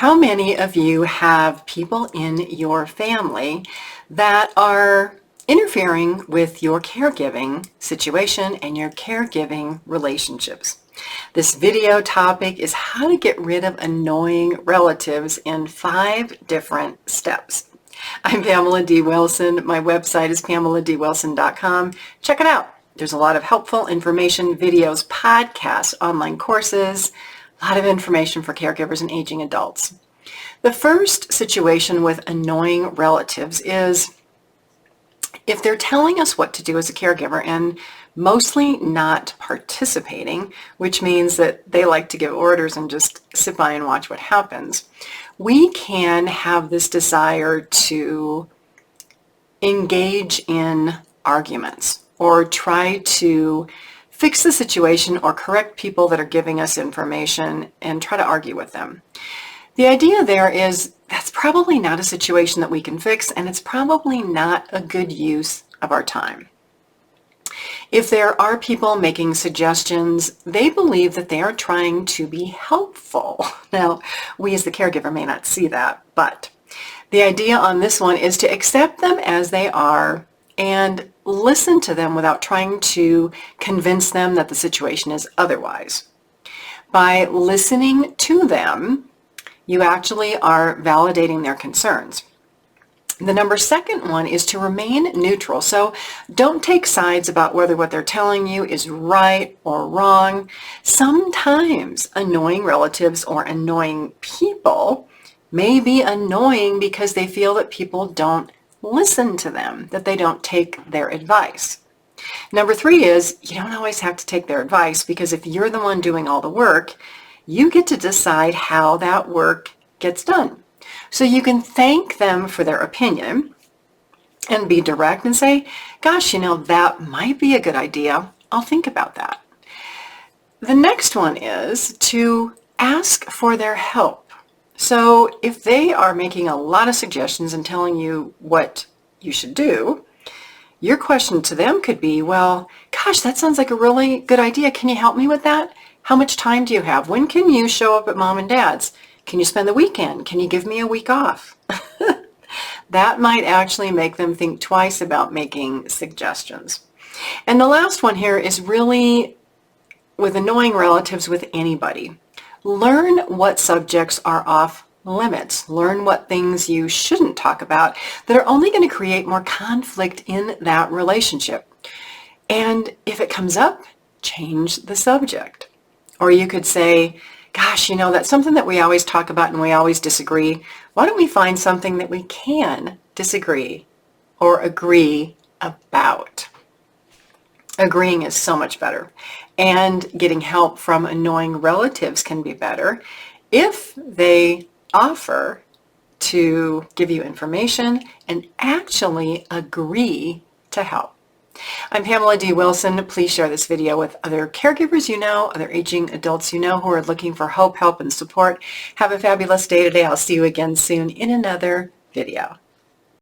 How many of you have people in your family that are interfering with your caregiving situation and your caregiving relationships? This video topic is how to get rid of annoying relatives in 5 different steps. I'm Pamela D Wilson. My website is PamelaDWilson.com. Check it out. There's a lot of helpful information, videos, podcasts, online courses, a lot of information for caregivers and aging adults. The first situation with annoying relatives is if they're telling us what to do as a caregiver and mostly not participating, which means that they like to give orders and just sit by and watch what happens. We can have this desire to engage in arguments or try to fix the situation or correct people that are giving us information and try to argue with them. The idea there is that's probably not a situation that we can fix, and it's probably not a good use of our time. If there are people making suggestions, they believe that they are trying to be helpful. Now, we as the caregiver may not see that, but the idea on this one is to accept them as they are and listen to them without trying to convince them that the situation is otherwise. By listening to them, you actually are validating their concerns. The second one is to remain neutral. So don't take sides about whether what they're telling you is right or wrong. Sometimes annoying relatives or annoying people may be annoying because they feel that people don't listen to them, that they don't take their advice. Number 3 is you don't always have to take their advice, because if you're the one doing all the work, you get to decide how that work gets done. So you can thank them for their opinion and be direct and say, gosh, that might be a good idea. I'll think about that. The next one is to ask for their help. So if they are making a lot of suggestions and telling you what you should do, your question to them could be, well, gosh, that sounds like a really good idea. Can you help me with that? How much time do you have? When can you show up at mom and dad's? Can you spend the weekend? Can you give me a week off? That might actually make them think twice about making suggestions. And the last one here is really with annoying relatives with anybody. Learn what subjects are off limits. Learn what things you shouldn't talk about that are only going to create more conflict in that relationship. And if it comes up, change the subject. Or you could say, gosh, that's something that we always talk about and we always disagree. Why don't we find something that we can disagree or agree about? Agreeing is so much better. And getting help from annoying relatives can be better if they offer to give you information and actually agree to help. I'm Pamela D Wilson. Please share this video with other caregivers other aging adults who are looking for hope, help, and support. Have a fabulous day today. I'll see you again soon in another video.